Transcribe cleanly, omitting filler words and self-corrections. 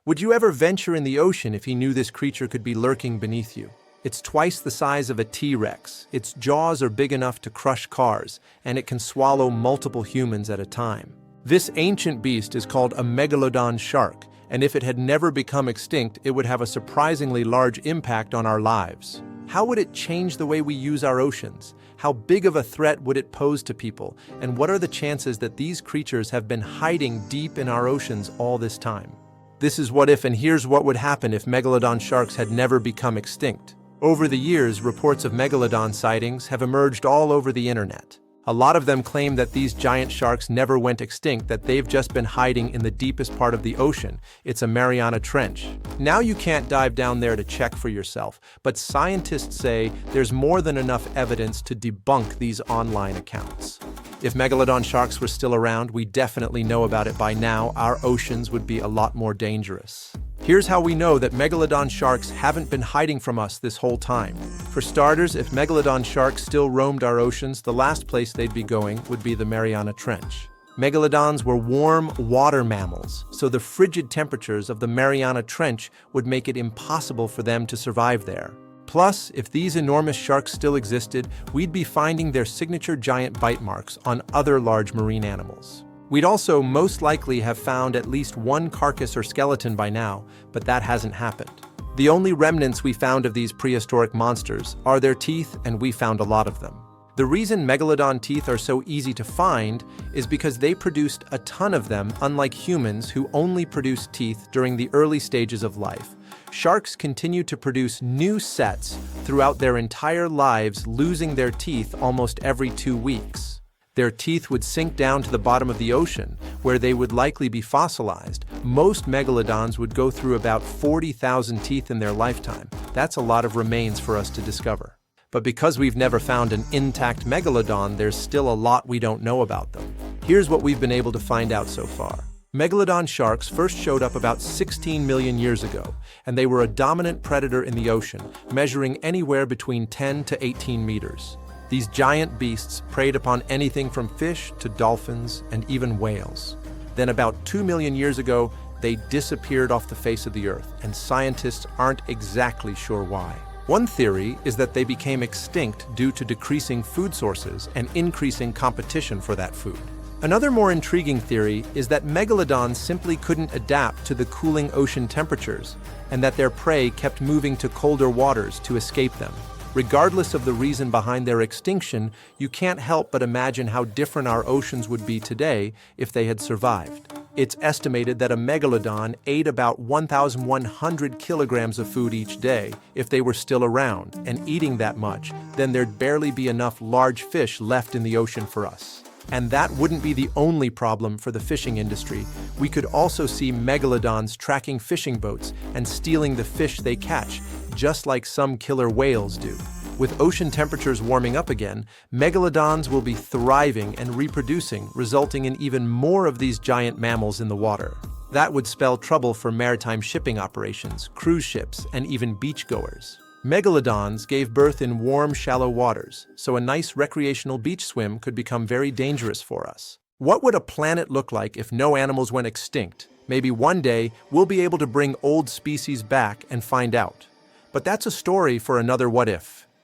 Would you ever venture in the ocean if you knew this creature could be lurking beneath you? It's twice the size of a T-Rex, its jaws are big enough to crush cars, and it can swallow multiple humans at a time. This ancient beast is called a Megalodon shark, and if it had never become extinct, it would have a surprisingly large impact on our lives. How would it change the way we use our oceans? How big of a threat would it pose to people? And what are the chances that these creatures have been hiding deep in our oceans all this time? This is What If, and here's what would happen if Megalodon sharks had never become extinct. Over the years, reports of Megalodon sightings have emerged all over the internet. A lot of them claim that these giant sharks never went extinct, that they've just been hiding in the deepest part of the ocean. It's a Mariana Trench. Now you can't dive down there to check for yourself, but scientists say there's more than enough evidence to debunk these online accounts. If Megalodon sharks were still around, we definitely know about it by now. Our oceans would be a lot more dangerous. Here's how we know that Megalodon sharks haven't been hiding from us this whole time. For starters, if Megalodon sharks still roamed our oceans, the last place they'd be going would be the Mariana Trench. Megalodons were warm water mammals, so the frigid temperatures of the Mariana Trench would make it impossible for them to survive there. Plus, if these enormous sharks still existed, we'd be finding their signature giant bite marks on other large marine animals. We'd also most likely have found at least one carcass or skeleton by now, but that hasn't happened. The only remnants we found of these prehistoric monsters are their teeth, and we found a lot of them. The reason Megalodon teeth are so easy to find is because they produced a ton of them, unlike humans who only produce teeth during the early stages of life. Sharks continue to produce new sets throughout their entire lives, losing their teeth almost every 2 weeks. Their teeth would sink down to the bottom of the ocean, where they would likely be fossilized. Most megalodons would go through about 40,000 teeth in their lifetime. That's a lot of remains for us to discover. But because we've never found an intact megalodon, there's still a lot we don't know about them. Here's what we've been able to find out so far. Megalodon sharks first showed up about 16 million years ago, and they were a dominant predator in the ocean, measuring anywhere between 10 to 18 meters. These giant beasts preyed upon anything from fish to dolphins and even whales. Then about 2 million years ago, they disappeared off the face of the earth, and scientists aren't exactly sure why. One theory is that they became extinct due to decreasing food sources and increasing competition for that food. Another more intriguing theory is that megalodons simply couldn't adapt to the cooling ocean temperatures, and that their prey kept moving to colder waters to escape them. Regardless of the reason behind their extinction, you can't help but imagine how different our oceans would be today if they had survived. It's estimated that a megalodon ate about 1,100 kilograms of food each day. If they were still around and eating that much, then there'd barely be enough large fish left in the ocean for us. And that wouldn't be the only problem for the fishing industry. We could also see megalodons tracking fishing boats and stealing the fish they catch, just like some killer whales do. With ocean temperatures warming up again, megalodons will be thriving and reproducing, resulting in even more of these giant mammals in the water. That would spell trouble for maritime shipping operations, cruise ships, and even beachgoers. Megalodons gave birth in warm, shallow waters, so a nice recreational beach swim could become very dangerous for us. What would a planet look like if no animals went extinct? Maybe one day we'll be able to bring old species back and find out. But that's a story for another What If.